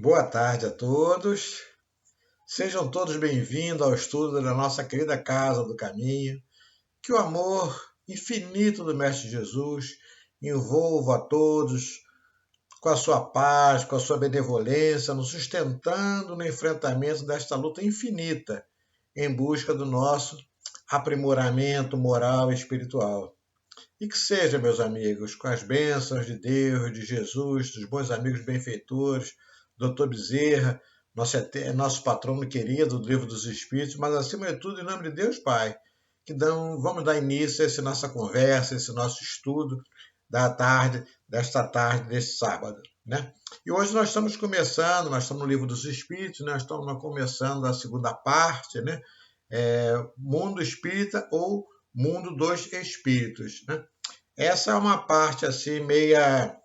Boa tarde a todos. Sejam todos bem-vindos ao estudo da nossa querida Casa do Caminho. Que o amor infinito do Mestre Jesus envolva a todos com a sua paz, com a sua benevolência, nos sustentando no enfrentamento desta luta infinita em busca do nosso aprimoramento moral e espiritual. E que seja, meus amigos, com as bênçãos de Deus, de Jesus, dos bons amigos benfeitores, Dr. Bezerra, nosso patrono querido do Livro dos Espíritos, mas acima de tudo, em nome de Deus Pai, vamos dar início a essa nossa conversa, a esse nosso estudo desta tarde, deste sábado. Né? E hoje nós estamos no Livro dos Espíritos, nós estamos começando a segunda parte, né? Mundo Espírita ou Mundo dos Espíritos. Né? Essa é uma parte assim meia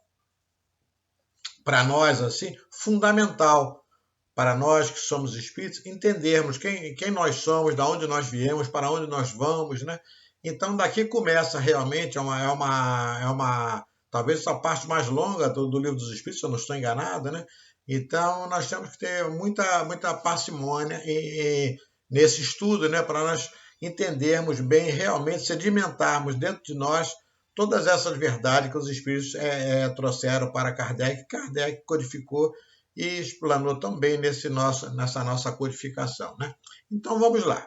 para nós assim fundamental para nós que somos espíritos entendermos quem nós somos, de onde nós viemos, para onde nós vamos, né? Então daqui começa realmente talvez a parte mais longa do Livro dos Espíritos, se eu não estou enganado, né? Então nós temos que ter muita parcimônia nesse estudo, né? Para nós entendermos bem, realmente sedimentarmos dentro de nós todas essas verdades que os espíritos trouxeram para Kardec, Kardec codificou e explanou também nessa nossa codificação. Né? Então vamos lá.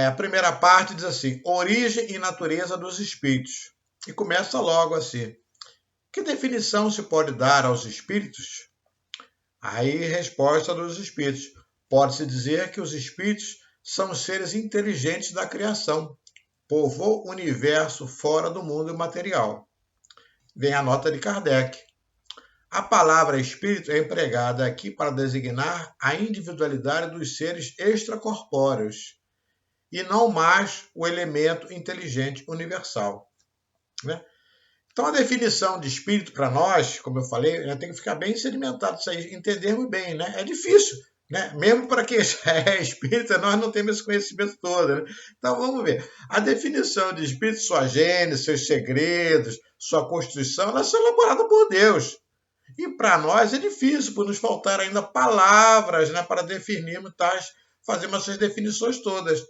A primeira parte diz assim: origem e natureza dos espíritos. E começa logo assim: que definição se pode dar aos espíritos? Aí, resposta dos espíritos: pode-se dizer que os espíritos são seres inteligentes da criação, povoam o universo fora do mundo material. Vem a nota de Kardec. A palavra espírito é empregada aqui para designar a individualidade dos seres extracorpóreos e não mais o elemento inteligente universal. Né? Então, a definição de espírito para nós, como eu falei, tem que ficar bem sedimentado isso aí, entendermos bem. Né? É difícil. Né? Mesmo para quem é espírita, nós não temos esse conhecimento todo. Né? Então vamos ver. A definição de espírito, sua gênese, seus segredos, sua constituição, ela é elaborada por Deus. E para nós é difícil, por nos faltar ainda palavras, né, para definirmos fazermos essas definições todas.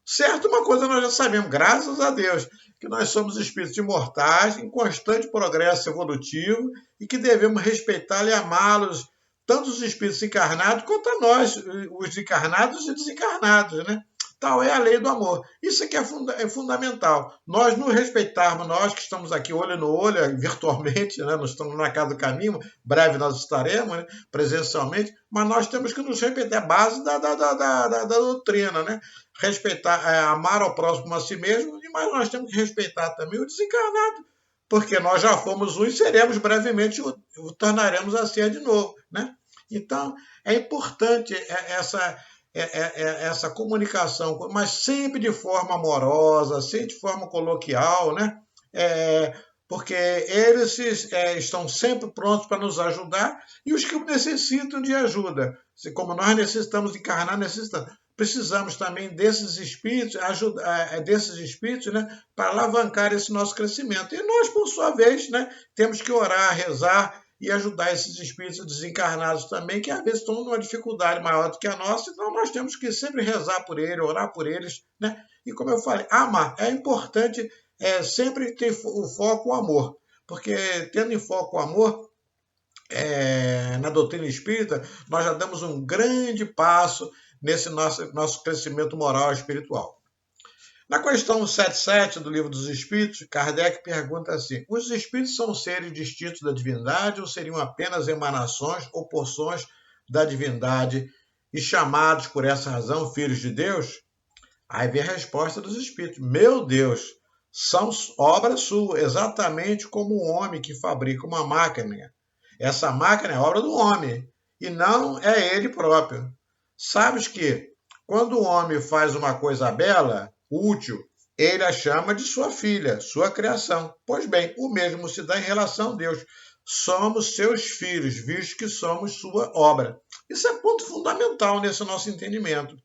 Certo, uma coisa nós já sabemos, graças a Deus, que nós somos espíritos imortais, em constante progresso evolutivo e que devemos respeitá-los e amá-los, tanto os espíritos encarnados quanto a nós, os encarnados e desencarnados, né? Tal é a lei do amor. Isso aqui é fundamental. Nós nos respeitarmos, nós que estamos aqui olho no olho, virtualmente, né? Nós estamos na Casa do Caminho, breve nós estaremos, né? Presencialmente, mas nós temos que nos respeitar, é a base da doutrina, né? Respeitar, amar ao próximo como a si mesmo, mas nós temos que respeitar também o desencarnado, porque nós já fomos um e seremos brevemente, o tornaremos a ser de novo, né? Então, é importante essa comunicação, mas sempre de forma amorosa, sempre de forma coloquial, né? Porque eles estão sempre prontos para nos ajudar e os que necessitam de ajuda, como nós necessitamos encarnar, precisamos também desses espíritos, né, para alavancar esse nosso crescimento. E nós, por sua vez, né, temos que orar, rezar e ajudar esses espíritos desencarnados também, que às vezes estão numa dificuldade maior do que a nossa, então nós temos que sempre rezar por eles, orar por eles, né? E como eu falei, amar é importante, sempre ter o foco o amor, porque tendo em foco o amor, na doutrina espírita, nós já damos um grande passo nesse nosso crescimento moral e espiritual. Na questão 77 do Livro dos Espíritos, Kardec pergunta assim: os espíritos são seres distintos da divindade ou seriam apenas emanações ou porções da divindade e chamados por essa razão filhos de Deus? Aí vem a resposta dos espíritos: meu Deus, são obra sua, exatamente como um homem que fabrica uma máquina. Essa máquina é obra do homem e não é ele próprio. Sabes que quando o homem faz uma coisa bela, útil, ele a chama de sua filha, sua criação. Pois bem, o mesmo se dá em relação a Deus. Somos seus filhos, visto que somos sua obra. Isso é ponto fundamental nesse nosso entendimento.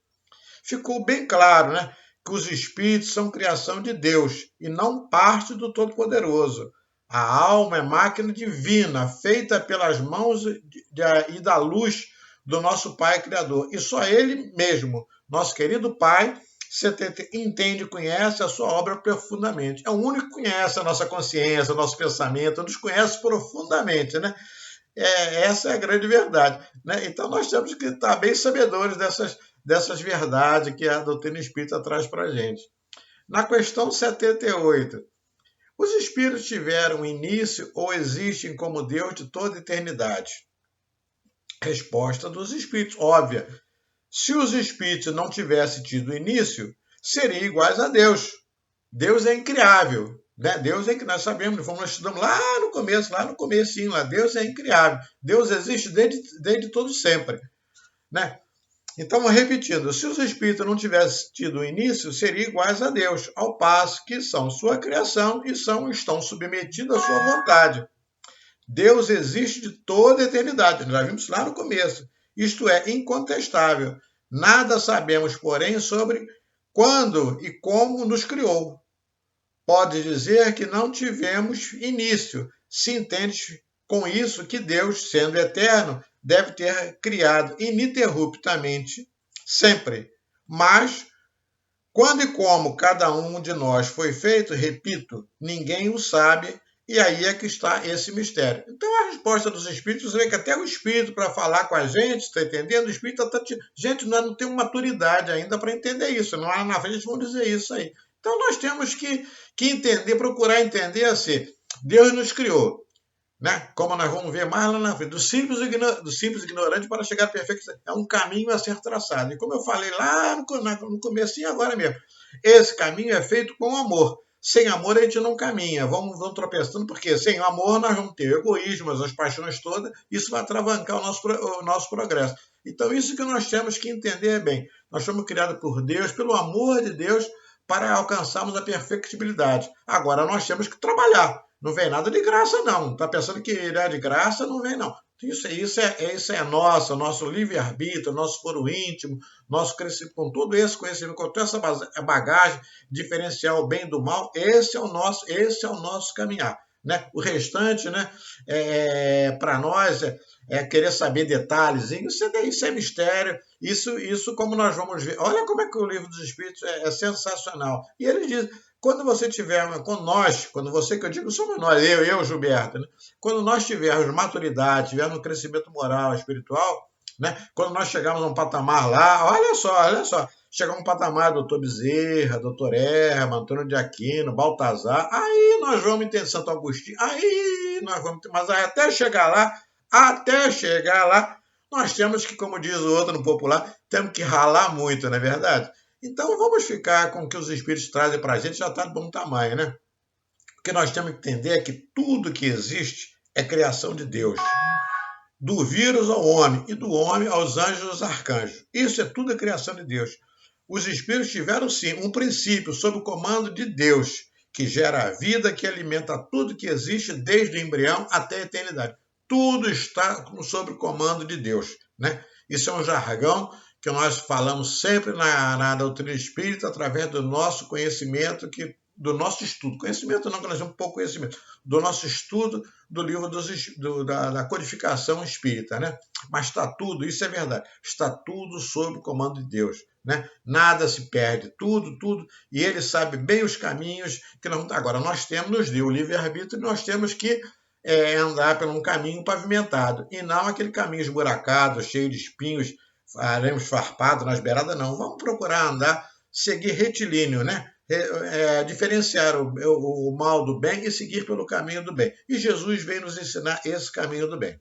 Ficou bem claro, né, que os espíritos são criação de Deus e não parte do Todo-Poderoso. A alma é máquina divina, feita pelas mãos e da luz do nosso Pai Criador. E só Ele mesmo, nosso querido Pai, você entende, conhece a sua obra profundamente. É o único que conhece a nossa consciência, o nosso pensamento, nos conhece profundamente, né? Essa é a grande verdade, né? Então nós temos que estar bem sabedores dessas verdades que a doutrina espírita traz para a gente. Na questão 78, os espíritos tiveram início ou existem como Deus de toda eternidade? Resposta dos espíritos, óbvia. Se os espíritos não tivessem tido início, seriam iguais a Deus. Deus é incriável, né? Deus é que nós sabemos, nós estudamos lá no comecinho, lá, Deus é incriável. Deus existe desde todo sempre, né? Então, repetindo, se os espíritos não tivessem tido início, seriam iguais a Deus, ao passo que são sua criação e estão submetidos à sua vontade. Deus existe de toda a eternidade, nós já vimos lá no começo. Isto é incontestável. Nada sabemos, porém, sobre quando e como nos criou. Pode dizer que não tivemos início. Se entende com isso que Deus, sendo eterno, deve ter criado ininterruptamente, sempre. Mas, quando e como cada um de nós foi feito, repito, ninguém o sabe, e aí é que está esse mistério. Então, a resposta dos espíritos, você vê que até o espírito, para falar com a gente, está entendendo? O espírito está... Gente, nós não temos maturidade ainda para entender isso. Não há na frente vão dizer isso aí. Então, nós temos que entender, procurar entender assim. Deus nos criou, né? Como nós vamos ver mais lá na frente, do simples ignorante para chegar à perfeição. É um caminho a ser traçado. E como eu falei lá no comecinho, agora mesmo, esse caminho é feito com amor. Sem amor a gente não caminha, vamos tropeçando, porque sem amor nós vamos ter egoísmo, as paixões todas, isso vai atravancar o nosso progresso. Então isso que nós temos que entender bem. Nós somos criados por Deus, pelo amor de Deus, para alcançarmos a perfectibilidade. Agora nós temos que trabalhar. Não vem nada de graça, não. Está pensando que irá de graça? Não vem, não. Isso é nosso livre-arbítrio, nosso foro íntimo, nosso crescimento, com todo esse conhecimento, com toda essa bagagem, diferenciar o bem do mal, esse é o nosso caminhar. Né? O restante, né, para nós, querer saber detalhes, isso é mistério, isso como nós vamos ver. Olha como é que o Livro dos Espíritos é sensacional. E ele diz, quando você tiver, quando você, que eu digo, somos nós, eu Gilberto, né? Quando nós tivermos maturidade, tivermos um crescimento moral, espiritual, né? Quando nós chegarmos a um patamar lá, olha só, chegar a um patamar doutor Bezerra, doutor Herman, Antônio de Aquino, Baltazar, aí nós vamos entender Santo Agostinho, aí nós vamos ter, mas até chegar lá, nós temos que, como diz o outro no popular, temos que ralar muito, não é verdade? Então vamos ficar com o que os espíritos trazem para a gente, já está de bom tamanho, né? O que nós temos que entender é que tudo que existe é criação de Deus. Do vírus ao homem, e do homem aos anjos e aos arcanjos. Isso é tudo a criação de Deus. Os espíritos tiveram, sim, um princípio sob o comando de Deus, que gera a vida, que alimenta tudo que existe, desde o embrião até a eternidade. Tudo está sob o comando de Deus, né? Isso é um jargão que nós falamos sempre na doutrina espírita, através do nosso conhecimento, do nosso estudo. Conhecimento não, que nós temos pouco conhecimento. Do nosso estudo do livro da codificação espírita, né? Mas está tudo, isso é verdade, está tudo sob o comando de Deus, né? Nada se perde, tudo, e ele sabe bem os caminhos que nós... Agora, nós nos deu o livre-arbítrio e nós temos que andar por um caminho pavimentado, e não aquele caminho esburacado, cheio de espinhos, aremos farpados nas beiradas, não. Vamos procurar andar, seguir retilíneo, né? Diferenciar o mal do bem e seguir pelo caminho do bem. E Jesus vem nos ensinar esse caminho do bem.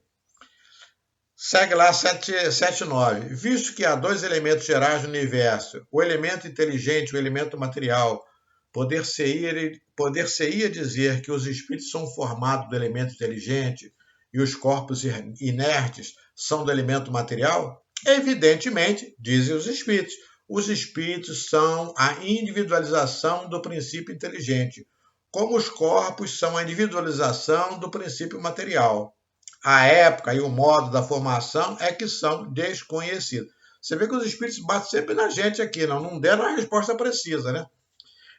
Segue lá 7.9. Visto que há dois elementos gerais no universo, o elemento inteligente e o elemento material, poder-se-ia dizer que os espíritos são formados do elemento inteligente e os corpos inertes são do elemento material? Evidentemente, dizem os espíritos são a individualização do princípio inteligente, como os corpos são a individualização do princípio material. A época e o modo da formação é que são desconhecidos. Você vê que os espíritos batem sempre na gente aqui, não deram a resposta precisa, né?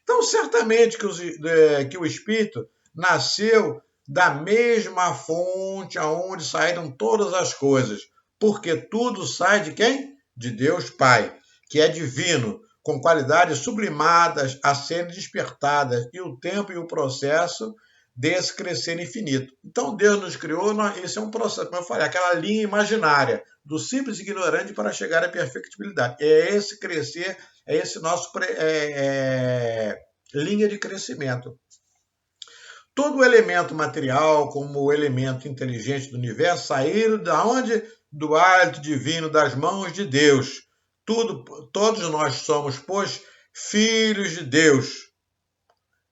Então, certamente que o espírito nasceu da mesma fonte aonde saíram todas as coisas, porque tudo sai de quem? De Deus Pai, que é divino, com qualidades sublimadas a serem despertadas, e o tempo e o processo desse crescer infinito. Então Deus nos criou, esse é um processo, como eu falei, aquela linha imaginária, do simples ignorante para chegar à perfectibilidade. É esse crescer, é esse nosso linha de crescimento. Todo elemento material, como o elemento inteligente do universo, saíram de onde? Do hálito divino, das mãos de Deus. Todos nós somos, pois, filhos de Deus.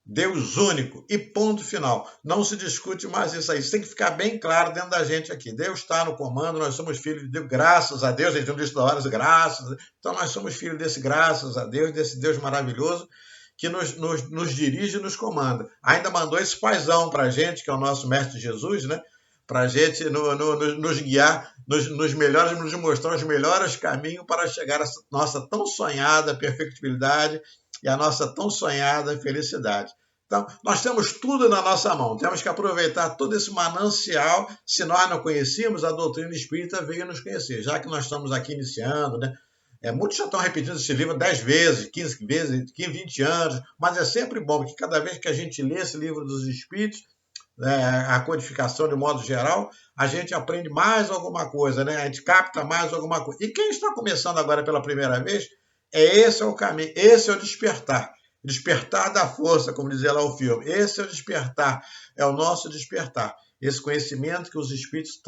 Deus único e ponto final. Não se discute mais isso aí. Isso tem que ficar bem claro dentro da gente aqui. Deus está no comando, nós somos filhos de Deus, graças a Deus. A gente não diz toda hora, graças a Deus. Então nós somos filhos desse graças a Deus, desse Deus maravilhoso que nos dirige e nos comanda. Ainda mandou esse paizão para a gente, que é o nosso mestre Jesus, né? Para a gente nos guiar, nos mostrar os melhores caminhos para chegar à nossa tão sonhada perfectibilidade e a nossa tão sonhada felicidade. Então, nós temos tudo na nossa mão, temos que aproveitar todo esse manancial. Se nós não conhecíamos, a doutrina espírita veio nos conhecer, já que nós estamos aqui iniciando, né? Muitos já estão repetindo esse livro 10 vezes, 15 vezes, 20 anos, mas é sempre bom, porque cada vez que a gente lê esse livro dos Espíritos, a codificação de modo geral, a gente aprende mais alguma coisa, né? A gente capta mais alguma coisa. E quem está começando agora pela primeira vez, esse é o caminho, esse é o despertar. Despertar da força, como dizia lá o filme. Esse é o despertar, é o nosso despertar. Esse conhecimento que os Espíritos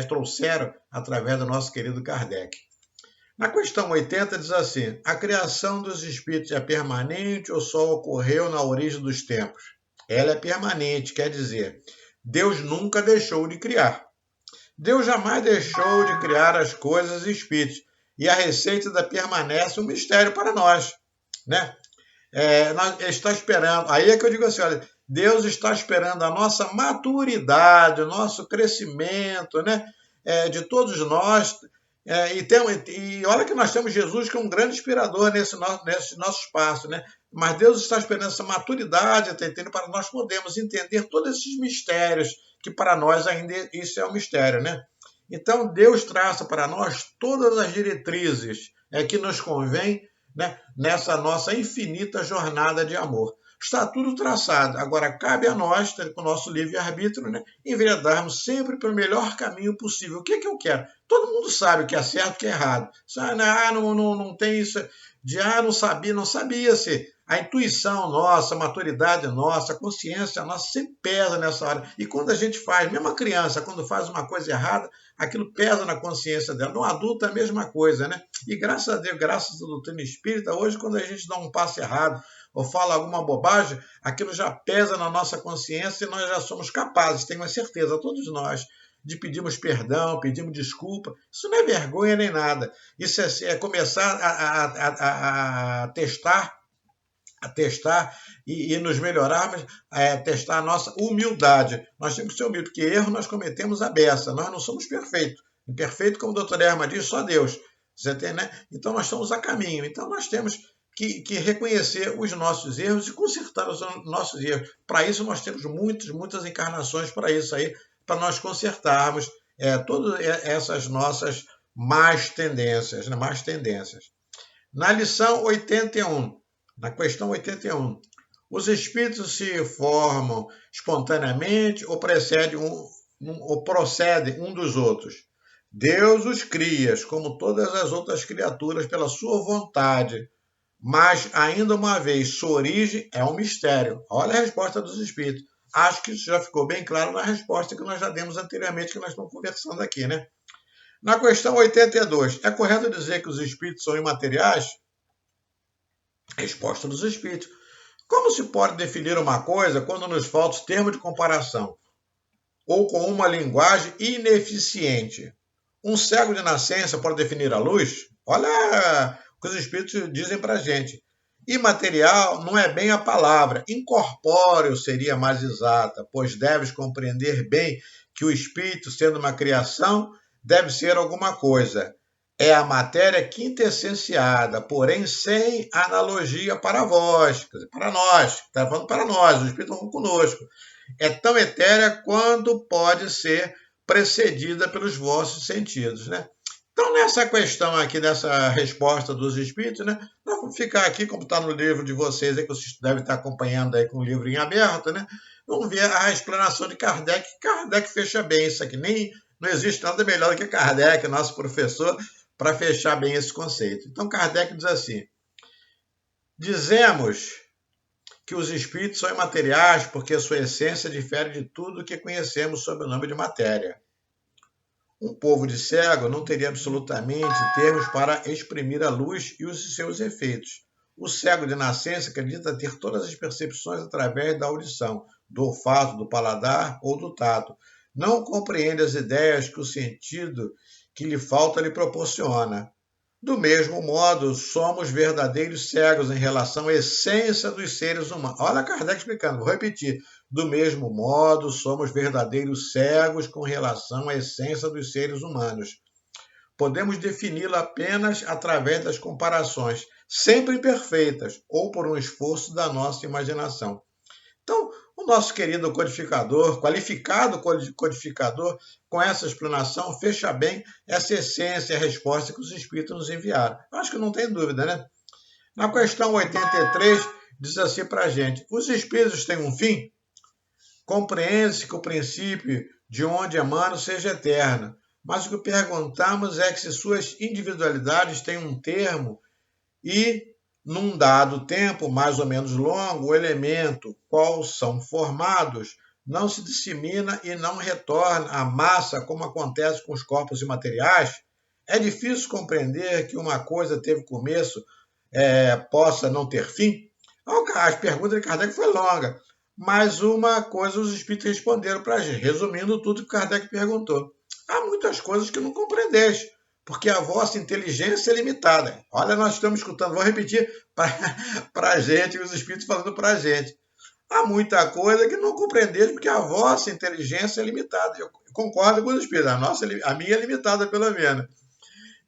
trouxeram através do nosso querido Kardec. Na questão 80 diz assim: a criação dos espíritos é permanente ou só ocorreu na origem dos tempos? Ela é permanente, quer dizer, Deus nunca deixou de criar. Deus jamais deixou de criar as coisas e espíritos. E a receita da permanece um mistério para nós, né? Nós está esperando, aí é que eu digo assim, olha, Deus está esperando a nossa maturidade, o nosso crescimento, né? De todos nós. E olha que nós temos Jesus, que é um grande inspirador nesse nosso espaço, né? Mas Deus está esperando essa maturidade, para nós podermos entender todos esses mistérios, que para nós ainda isso é um mistério, né? Então Deus traça para nós todas as diretrizes que nos convém, né, nessa nossa infinita jornada de amor. Está tudo traçado. Agora, cabe a nós, com o nosso livre-arbítrio, né, enveredarmos sempre para o melhor caminho possível. O que é que eu quero? Todo mundo sabe o que é certo e o que é errado. Não tem isso. Não sabia-se. A intuição nossa, a maturidade nossa, a consciência nossa sempre pesa nessa hora. E quando a gente faz, mesmo a criança, quando faz uma coisa errada, aquilo pesa na consciência dela. No adulto é a mesma coisa, né? E graças a Deus, graças à doutrina espírita, hoje quando a gente dá um passo errado ou fala alguma bobagem, aquilo já pesa na nossa consciência e nós já somos capazes, tenho a certeza, todos nós, de pedirmos perdão, pedirmos desculpa. Isso não é vergonha nem nada. Isso é começar a testar e nos melhorarmos, testar a nossa humildade. Nós temos que ser humildes, porque erro nós cometemos à beça, nós não somos perfeitos. Imperfeito, como o doutor Erma diz, só Deus. Você tem, né? Então nós estamos a caminho. Então nós temos que reconhecer os nossos erros e consertar os nossos erros. Para isso nós temos muitas encarnações para isso aí, para nós consertarmos todas essas nossas más tendências, né? Más tendências. Na lição 81, na questão 81, os espíritos se formam espontaneamente ou procedem um dos outros? Deus os cria, como todas as outras criaturas, pela sua vontade, mas, ainda uma vez, sua origem é um mistério. Olha a resposta dos espíritos. Acho que isso já ficou bem claro na resposta que nós já demos anteriormente, que nós estamos conversando aqui, né? Na questão 82, é correto dizer que os espíritos são imateriais? Resposta dos espíritos. Como se pode definir uma coisa quando nos falta o termo de comparação? Ou com uma linguagem ineficiente? Um cego de nascença pode definir a luz? Olha o que os espíritos dizem para a gente. Imaterial não é bem a palavra, incorpóreo seria mais exata, pois deves compreender bem que o espírito, sendo uma criação, deve ser alguma coisa. É a matéria quintessenciada, porém sem analogia para vós, quer dizer, para nós, está falando para nós, o espírito está falando conosco. é tão etérea quanto pode ser precedida pelos vossos sentidos, né? Então, nessa questão aqui, nessa resposta dos espíritos, né, nós vamos ficar aqui, como está no livro de vocês, aí, que vocês devem estar acompanhando aí com o livro em aberto, né? Vamos ver a explanação de Kardec. Kardec fecha bem isso aqui. Não existe nada melhor do que Kardec, nosso professor, para fechar bem esse conceito. Então, Kardec diz assim: dizemos que os espíritos são imateriais porque a sua essência difere de tudo que conhecemos sob o nome de matéria. Um povo de cego não teria absolutamente termos para exprimir a luz e os seus efeitos. O cego de nascença acredita ter todas as percepções através da audição, do olfato, do paladar ou do tato. Não compreende as ideias que o sentido que lhe falta lhe proporciona. Do mesmo modo, somos verdadeiros cegos em relação à essência dos seres humanos. Olha Kardec explicando, vou repetir. Do mesmo modo, somos verdadeiros cegos com relação à essência dos seres humanos. Podemos defini-la apenas através das comparações, sempre imperfeitas, ou por um esforço da nossa imaginação. Então, o nosso querido codificador, qualificado codificador, com essa explanação, fecha bem essa essência e a resposta que os espíritos nos enviaram. Acho que não tem dúvida, né? Na questão 83, diz assim para a gente: os espíritos têm um fim? Compreende-se que o princípio de onde emanam seja eterno, mas o que perguntamos é que se suas individualidades têm um termo e, num dado tempo mais ou menos longo, o elemento qual são formados não se dissemina e não retorna à massa como acontece com os corpos imateriais. É difícil compreender que uma coisa teve começo, possa não ter fim? As perguntas de Kardec foi longa, mas uma coisa os espíritos responderam para a gente, resumindo tudo que Kardec perguntou. Há muitas coisas que não compreendeis, porque a vossa inteligência é limitada. Olha, nós estamos escutando, vou repetir para a gente, os espíritos falando para a gente. Há muita coisa que não compreendeis, porque a vossa inteligência é limitada. Eu concordo com os espíritos, a minha é limitada pelo menos.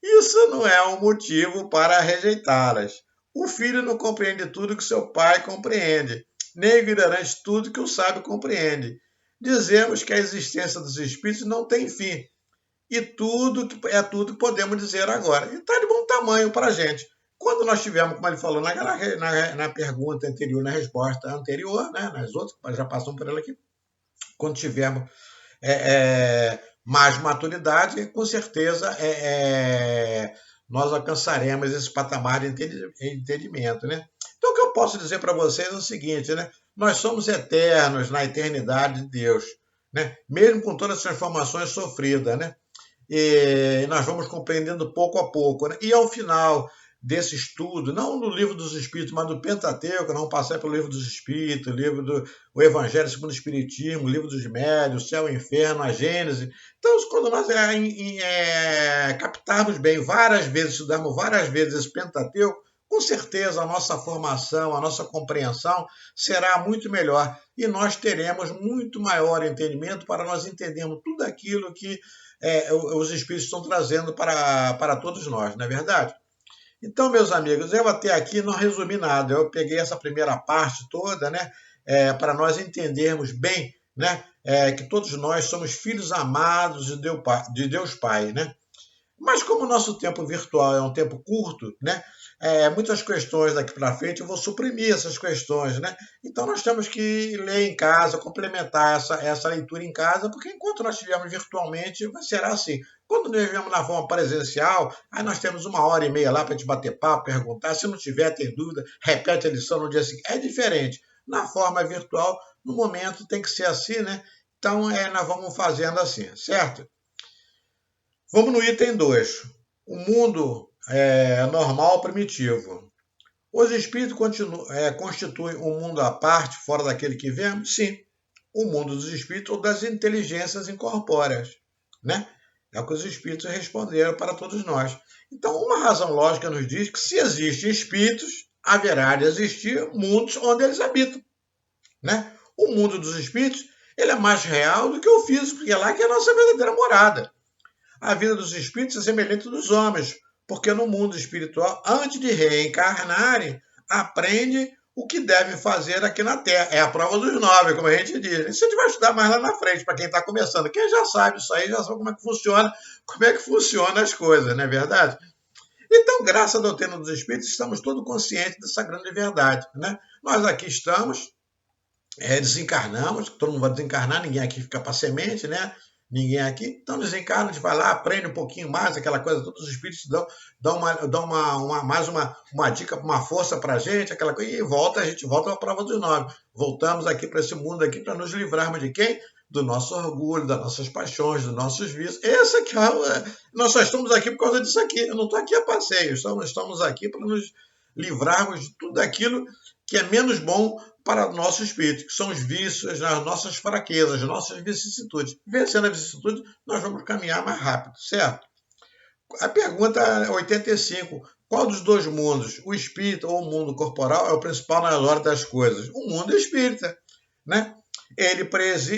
Isso não é um motivo para rejeitá-las. O filho não compreende tudo que seu pai compreende, nem o ignorante tudo que o sábio compreende. Dizemos que a existência dos espíritos não tem fim, e tudo que podemos dizer agora. E está de bom tamanho para a gente. Quando nós tivemos, como ele falou na pergunta anterior, na resposta anterior, né, nas outras, já passamos por ela aqui, quando tivermos mais maturidade, com certeza nós alcançaremos esse patamar de entendimento, né? Então, o que eu posso dizer para vocês é o seguinte, né? Nós somos eternos na eternidade de Deus, né? Mesmo com todas as transformações sofridas, né? E nós vamos compreendendo pouco a pouco, né? E ao final desse estudo, não no livro dos Espíritos, mas do Pentateuco, nós vamos passar pelo livro dos Espíritos, o Evangelho segundo o Espiritismo, o livro dos Médiuns, o Céu e o Inferno, a Gênese. Então, quando nós captarmos bem várias vezes, estudarmos várias vezes esse Pentateuco, com certeza a nossa formação, a nossa compreensão será muito melhor e nós teremos muito maior entendimento para nós entendermos tudo aquilo que os Espíritos estão trazendo para todos nós, não é verdade? Então, meus amigos, eu até aqui não resumi nada. Eu peguei essa primeira parte toda, né, para nós entendermos bem, né, que todos nós somos filhos amados de Deus Pai, né? Mas como o nosso tempo virtual é um tempo curto, né, muitas questões daqui para frente eu vou suprimir essas questões, né? Então nós temos que ler em casa, complementar essa leitura em casa, porque enquanto nós estivermos virtualmente, será assim. Quando nós estivermos na forma presencial, aí nós temos 1h30 lá para te bater papo, perguntar. Se não tiver, tem dúvida, repete a lição no dia seguinte. É diferente. Na forma virtual, no momento tem que ser assim, né? Então nós vamos fazendo assim, certo? Vamos no item 2. O mundo normal primitivo. Os espíritos constituem um mundo à parte, fora daquele que vemos? Sim. O mundo dos espíritos ou das inteligências incorpóreas, né? É o que os espíritos responderam para todos nós. Então, uma razão lógica nos diz que se existem espíritos, haverá de existir mundos onde eles habitam, né? O mundo dos espíritos ele é mais real do que o físico, porque é lá que é a nossa verdadeira morada. A vida dos espíritos é semelhante à dos homens, porque no mundo espiritual, antes de reencarnarem, aprende o que devem fazer aqui na Terra. É a prova dos 9, como a gente diz. Isso a gente vai estudar mais lá na frente, para quem está começando. Quem já sabe isso aí, já sabe como é que funciona as coisas, não é verdade? Então, graças à doutrina dos Espíritos, estamos todos conscientes dessa grande verdade, né? Nós aqui estamos, desencarnamos, todo mundo vai desencarnar, ninguém aqui fica para semente, né? Ninguém aqui. Então desencarna, a gente vai lá, aprende um pouquinho mais, aquela coisa, todos os espíritos dão uma dica, uma força para a gente, aquela coisa, e a gente volta à prova dos 9. Voltamos aqui para esse mundo aqui para nos livrarmos de quem? Do nosso orgulho, das nossas paixões, dos nossos vícios. Esse aqui, nós só estamos aqui por causa disso aqui. Eu não estou aqui a passeio, estamos aqui para nos livrarmos de tudo aquilo que é menos bom para o nosso espírito, que são os vícios, as nossas fraquezas, as nossas vicissitudes. Vencendo a vicissitude, nós vamos caminhar mais rápido, certo? A pergunta 85. Qual dos dois mundos, o espírito ou o mundo corporal, é o principal na ordem das coisas? O mundo espírita, né? Ele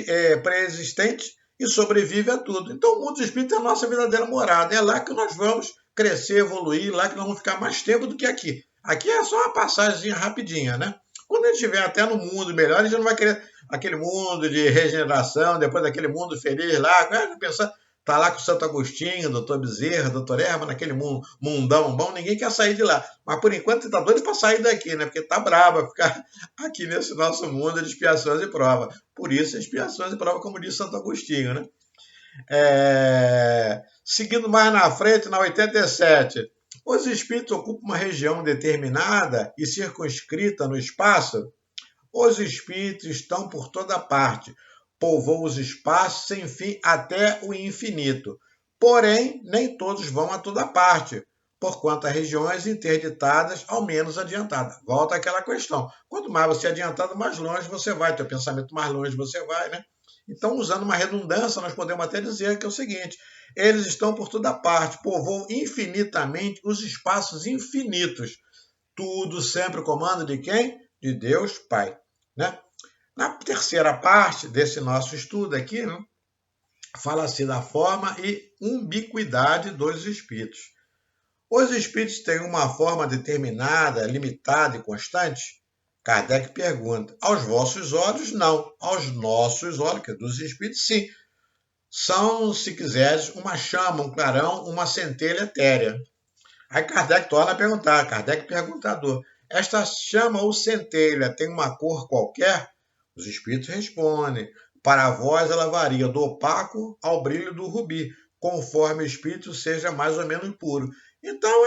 é pré-existente e sobrevive a tudo. Então, o mundo espírita é a nossa verdadeira morada. É lá que nós vamos crescer, evoluir, lá que nós vamos ficar mais tempo do que aqui. Aqui é só uma passagem rapidinha, né? Quando a gente estiver até no mundo melhor, a gente não vai querer aquele mundo de regeneração, depois daquele mundo feliz lá. Pensar, tá lá com o Santo Agostinho, doutor Bezerra, doutor Erma, naquele mundão bom, ninguém quer sair de lá. Mas por enquanto você tá doido para sair daqui, né? Porque tá brabo ficar aqui nesse nosso mundo de expiações e provas. Por isso, expiações e provas, como disse Santo Agostinho, né? Seguindo mais na frente, na 87. Os espíritos ocupam uma região determinada e circunscrita no espaço. Os espíritos estão por toda parte, povoam os espaços sem fim até o infinito. Porém, nem todos vão a toda parte, porquanto há regiões interditadas ao menos adiantadas. Volta àquela questão. Quanto mais você é adiantado, mais longe você vai, teu pensamento mais longe você vai, né? Então, usando uma redundância, nós podemos até dizer que é o seguinte: eles estão por toda parte, povoam infinitamente os espaços infinitos. Tudo sempre o comando de quem? De Deus Pai, né? Na terceira parte desse nosso estudo aqui, né, fala-se da forma e ubiquidade dos espíritos. Os espíritos têm uma forma determinada, limitada e constante? Kardec pergunta. Aos vossos olhos, não. Aos nossos olhos, que é dos espíritos, sim. São, se quiseres, uma chama, um clarão, uma centelha etérea. Aí Kardec torna a perguntar, Kardec perguntador, esta chama ou centelha tem uma cor qualquer? Os espíritos respondem, para vós ela varia do opaco ao brilho do rubi, conforme o espírito seja mais ou menos puro. Então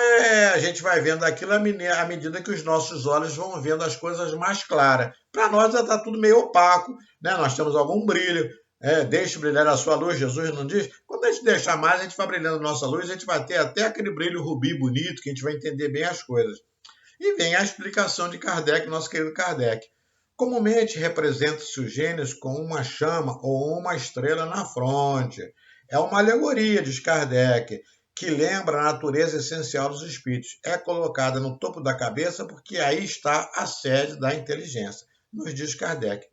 a gente vai vendo aquilo à medida que os nossos olhos vão vendo as coisas mais claras. Para nós já está tudo meio opaco, né? Nós temos algum brilho. Deixe brilhar a sua luz, Jesus não diz? Quando a gente deixar mais, a gente vai brilhando a nossa luz, a gente vai ter até aquele brilho rubi bonito, que a gente vai entender bem as coisas. E vem a explicação de Kardec, nosso querido Kardec. Comumente representa-se os gênios com uma chama ou uma estrela na fronte. É uma alegoria, diz Kardec, que lembra a natureza essencial dos espíritos. É colocada no topo da cabeça porque aí está a sede da inteligência, nos diz Kardec.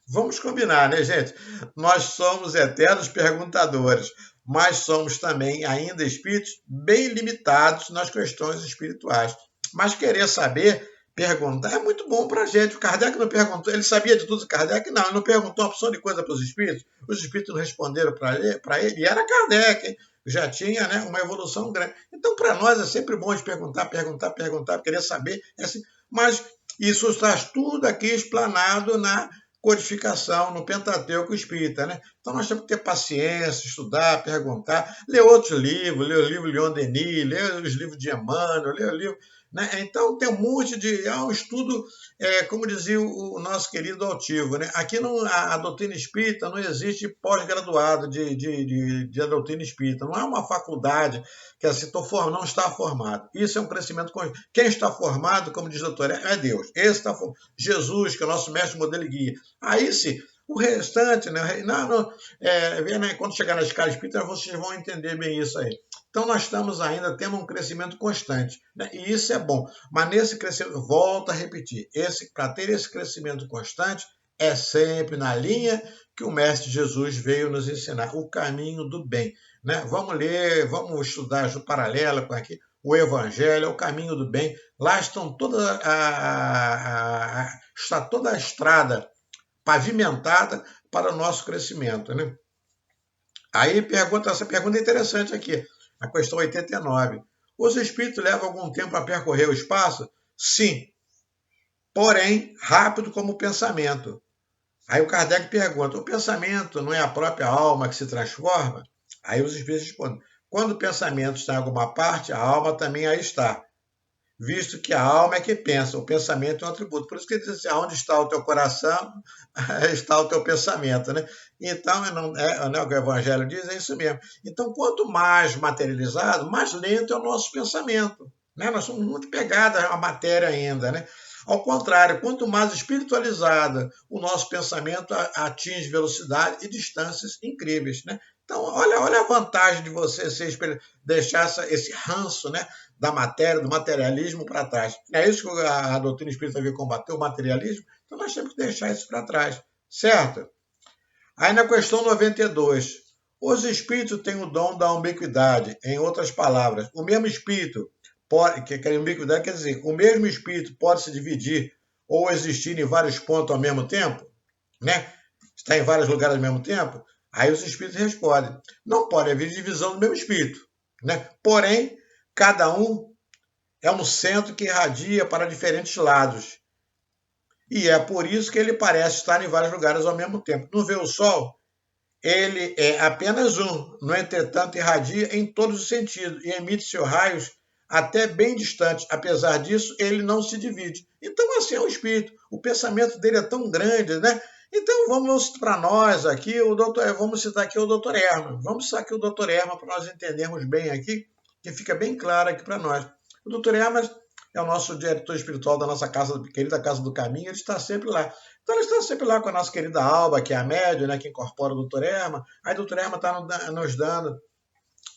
Vamos combinar, né, gente? Nós somos eternos perguntadores, mas somos também ainda espíritos bem limitados nas questões espirituais. Mas querer saber, perguntar, é muito bom para a gente. O Kardec não perguntou, ele sabia de tudo, o Kardec não, ele não perguntou uma opção de coisa para os espíritos. Os espíritos não responderam para ele, e era Kardec, hein? Já tinha, né, uma evolução grande. Então, para nós é sempre bom de perguntar, querer saber. Assim, mas isso está tudo aqui explanado na codificação, no Pentateuco espírita, né? Então nós temos que ter paciência, estudar, perguntar, ler outros livros, ler o livro de Leon Denis, ler os livros de Emmanuel, ler o livro, né? Então tem um monte de um estudo, como dizia o nosso querido Altivo, né? Aqui a doutrina espírita não existe pós-graduado de doutrina espírita, não é uma faculdade que assim, não está formado. Isso é um crescimento. Quem está formado, como diz o doutor, é Deus. Esse está formado. Jesus, que é o nosso mestre, modelo e guia. Aí sim, o restante, né? Quando chegar na escala espírita, vocês vão entender bem isso aí. Então, nós estamos ainda tendo um crescimento constante, né? E isso é bom. Mas nesse crescimento, volto a repetir, para ter esse crescimento constante, é sempre na linha que o Mestre Jesus veio nos ensinar, o caminho do bem, né? Vamos ler, vamos estudar o paralelo com aqui, o Evangelho, é o caminho do bem. Lá estão está toda a estrada pavimentada para o nosso crescimento, né? Aí essa pergunta é interessante aqui, a questão 89. Os espíritos levam algum tempo a percorrer o espaço? Sim, porém rápido como o pensamento. Aí o Kardec pergunta, o pensamento não é a própria alma que se transforma? Aí os espíritos respondem, quando o pensamento está em alguma parte, a alma também aí está, visto que a alma é que pensa, o pensamento é um atributo. Por isso que ele diz assim, onde está o teu coração, está o teu pensamento, né? Então, não é o que o Evangelho diz, é isso mesmo. Então, quanto mais materializado, mais lento é o nosso pensamento, né? Nós somos muito pegados à matéria ainda, né? Ao contrário, quanto mais espiritualizada, o nosso pensamento atinge velocidade e distâncias incríveis, né? Então, olha a vantagem de você deixar esse ranço, né, da matéria, do materialismo para trás. É isso que a doutrina espírita veio combater, o materialismo. Então, nós temos que deixar isso para trás, certo? Aí, na questão 92, os espíritos têm o dom da ubiquidade. Em outras palavras, o mesmo espírito ubiquidade quer dizer, o mesmo espírito pode se dividir ou existir em vários pontos ao mesmo tempo, né? Está em vários lugares ao mesmo tempo? Aí os espíritos respondem, não pode haver divisão do mesmo espírito, né? Porém, cada um é um centro que irradia para diferentes lados. E é por isso que ele parece estar em vários lugares ao mesmo tempo. Não vê o Sol? Ele é apenas um, no entretanto, irradia em todos os sentidos e emite seus raios até bem distantes. Apesar disso, ele não se divide. Então, assim é o espírito. O pensamento dele é tão grande, né? Então, vamos para nós aqui, vamos citar aqui o Dr. Herman. Vamos citar aqui o Dr. Herman para nós entendermos bem aqui, que fica bem claro aqui para nós. O Dr. Herman é o nosso diretor espiritual da nossa querida Casa do Caminho, ele está sempre lá. Então, ele está sempre lá com a nossa querida Alba, que é a médium, né, que incorpora o Dr. Herman. Aí o Dr. Herman está nos dando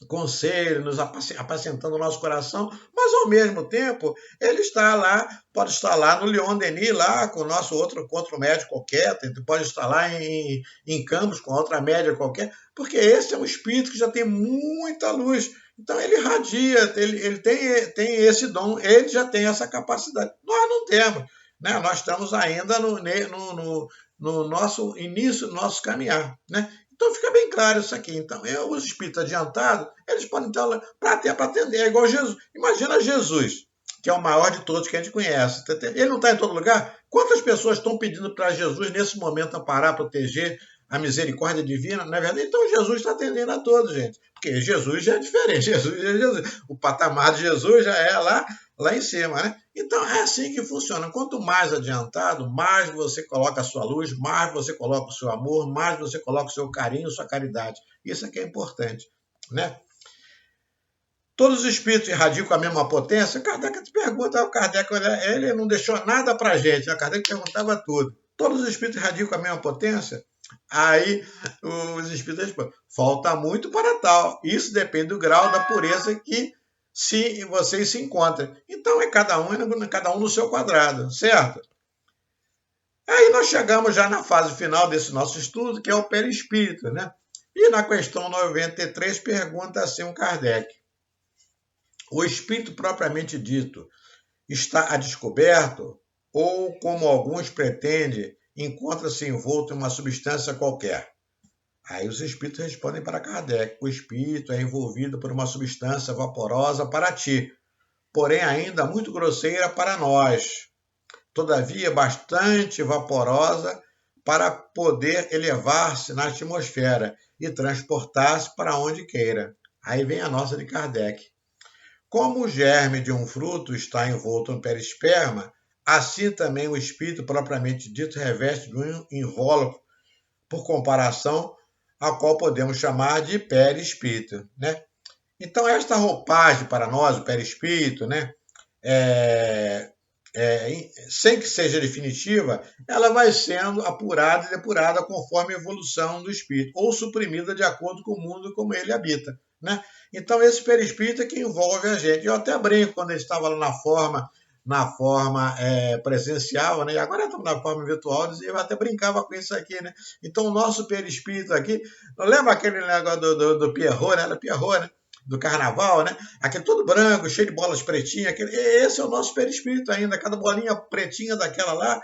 conselho, nos apacentando o nosso coração, mas ao mesmo tempo ele está lá, pode estar lá no Leon Denis, lá com o nosso outro médico qualquer, pode estar lá em Campos com outra média qualquer, porque esse é um espírito que já tem muita luz. Então ele irradia, ele tem esse dom, ele já tem essa capacidade. Nós não temos, né? Nós estamos ainda no nosso início, no nosso caminhar, né? Então fica bem claro isso aqui. Então, os espíritos adiantados, eles podem estar lá para atender. É igual Jesus. Imagina Jesus, que é o maior de todos que a gente conhece. Ele não está em todo lugar? Quantas pessoas estão pedindo para Jesus, nesse momento, amparar, proteger a misericórdia divina? Não é verdade? Então Jesus está atendendo a todos, gente. Porque Jesus já é diferente. Jesus. O patamar de Jesus já é lá em cima, né? Então é assim que funciona. Quanto mais adiantado, mais você coloca a sua luz, mais você coloca o seu amor, mais você coloca o seu carinho, sua caridade. Isso aqui é importante, né? Todos os espíritos irradiam com a mesma potência? Kardec te pergunta, Kardec, ele não deixou nada para a gente, né? Kardec perguntava tudo. Todos os espíritos irradiam com a mesma potência? Aí os espíritos respondem, falta muito para tal. Isso depende do grau da pureza que se vocês se encontram. Então é cada um no seu quadrado, certo? Aí nós chegamos já na fase final desse nosso estudo, que é o perispírito, né? E na questão 93 pergunta assim o Kardec. O espírito propriamente dito está a descoberto ou, como alguns pretendem, encontra-se envolto em uma substância qualquer? Aí os espíritos respondem para Kardec, o espírito é envolvido por uma substância vaporosa para ti, porém ainda muito grosseira para nós, todavia bastante vaporosa para poder elevar-se na atmosfera e transportar-se para onde queira. Aí vem a nossa de Kardec. Como o germe de um fruto está envolto no perisperma, assim também o espírito propriamente dito reveste de um invólucro, por comparação, a qual podemos chamar de perispírito, né? Então, esta roupagem para nós, o perispírito, né? Sem que seja definitiva, ela vai sendo apurada e depurada conforme a evolução do espírito, ou suprimida de acordo com o mundo como ele habita, né? Então, esse perispírito é que envolve a gente. Eu até brinco quando ele estava lá na forma presencial, né? E agora estamos na forma virtual, eu até brincava com isso aqui, né? Então, o nosso perispírito aqui, lembra aquele negócio do Pierrot, né? Pierrot, né? do carnaval, né? Aquele todo branco, cheio de bolas pretinhas. Esse é o nosso perispírito ainda. Cada bolinha pretinha daquela lá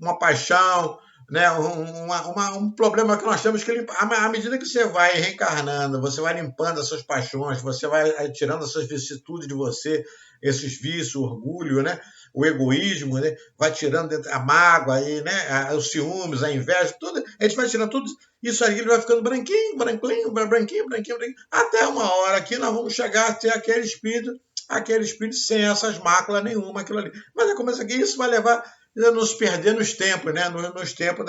uma paixão, né? Um problema que nós temos que limpar. À medida que você vai reencarnando, você vai limpando as suas paixões, você vai tirando essas vicissitudes de você, esses vícios, o orgulho, né? O egoísmo, né? Vai tirando a mágoa, aí, né? Os ciúmes, a inveja, tudo. A gente vai tirando tudo isso aí, ele vai ficando branquinho, branquinho, branquinho, branquinho, branquinho, até uma hora que nós vamos chegar a ter aquele espírito sem essas máculas nenhuma, aquilo ali. Mas é como isso vai levar a nos perder nos tempos, né? Nos tempos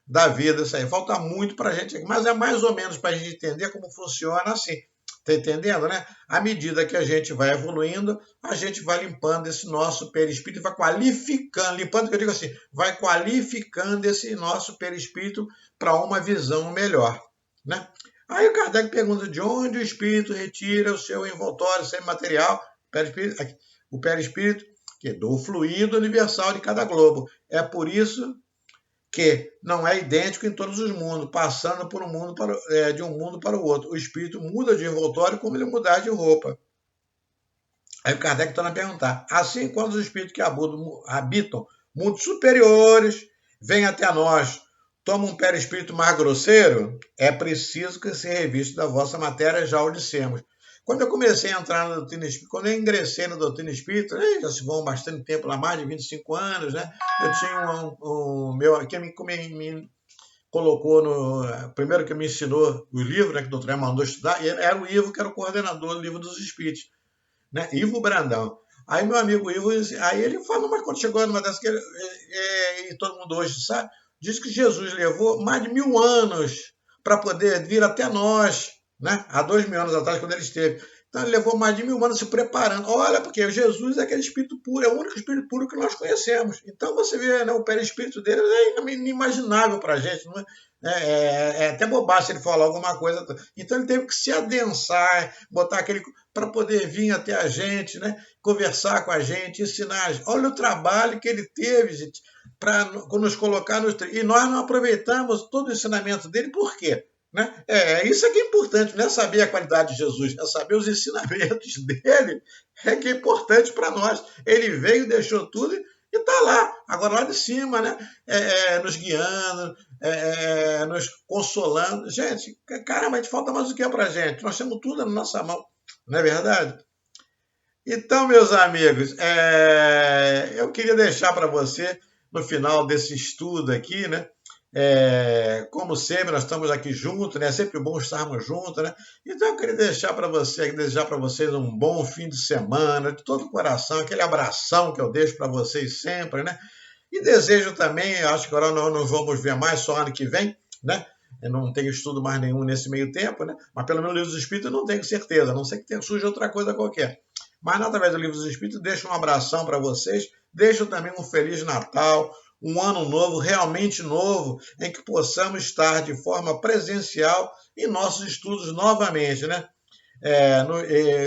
da vida. Isso aí. Falta muito para a gente, mas é mais ou menos para a gente entender como funciona assim. Tá entendendo, né? À medida que a gente vai evoluindo, a gente vai limpando esse nosso perispírito, vai qualificando, limpando, que eu digo assim, vai qualificando esse nosso perispírito para uma visão melhor, né? Aí o Kardec pergunta de onde o espírito retira o seu envoltório semimaterial, o perispírito, que é do fluido universal de cada globo. É por isso que não é idêntico em todos os mundos, passando por de um mundo para o outro. O espírito muda de envoltório como ele mudar de roupa. Aí o Kardec torna a perguntar, assim quando os espíritos que habitam mundos superiores vêm até nós, tomam um perispírito mais grosseiro, é preciso que se revista da vossa matéria, já o dissemos. Quando eu comecei a entrar na doutrina espírita, quando eu ingressei na doutrina espírita, já se vão bastante tempo lá, mais de 25 anos, né? Eu tinha quem me colocou primeiro que me ensinou o livro, né, que o doutor Emanuel mandou estudar, era o Ivo, que era o coordenador do Livro dos Espíritos, né? Ivo Brandão. Aí meu amigo Ivo, aí ele falou, mas quando chegou numa dessas, e todo mundo hoje sabe, diz que Jesus levou mais de 1000 anos para poder vir até nós, né? Há 2000 anos atrás, quando ele esteve. Então ele levou mais de 1000 anos se preparando. Olha, porque Jesus é aquele espírito puro, é o único espírito puro que nós conhecemos. Então você vê, né, o perispírito dele é inimaginável para a gente. Não é até bobagem se ele falar alguma coisa. Então ele teve que se adensar, botar aquele para poder vir até a gente, né? Conversar com a gente, ensinar. Olha o trabalho que ele teve, gente, para nos colocar nos. E nós não aproveitamos todo o ensinamento dele, por quê? Né? Isso é que é importante, não é saber a qualidade de Jesus, é saber os ensinamentos dele, que é importante para nós. Ele veio, deixou tudo e está lá, agora lá de cima, né? Nos guiando, nos consolando. Gente, caramba, a gente falta mais o que para a gente? Nós temos tudo na nossa mão, não é verdade? Então, meus amigos, eu queria deixar para você, no final desse estudo aqui, né? Como sempre, nós estamos aqui juntos, né? É sempre bom estarmos juntos, né? Então, eu queria desejar para vocês um bom fim de semana, de todo o coração, aquele abração que eu deixo para vocês sempre, né? E desejo também, acho que agora nós não vamos ver mais, só ano que vem, né? Eu não tenho estudo mais nenhum nesse meio tempo, né? Mas pelo menos o Livro dos Espíritos eu não tenho certeza, a não ser que surja outra coisa qualquer. Mas, através do Livro dos Espíritos, deixo um abração para vocês, deixo também um Feliz Natal, um ano novo, realmente novo, em que possamos estar de forma presencial em nossos estudos novamente, né?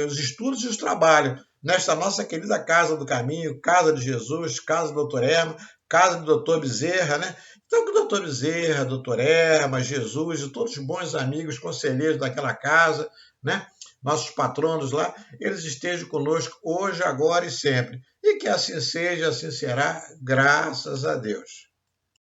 Os estudos e os trabalhos, nesta nossa querida Casa do Caminho, Casa de Jesus, Casa do Dr. Erma, Casa do Dr. Bezerra, né? Então, que o Dr. Bezerra, Dr. Erma, Jesus e todos os bons amigos, conselheiros daquela casa, né? Nossos patronos lá, eles estejam conosco hoje, agora e sempre. E que assim seja, assim será, graças a Deus.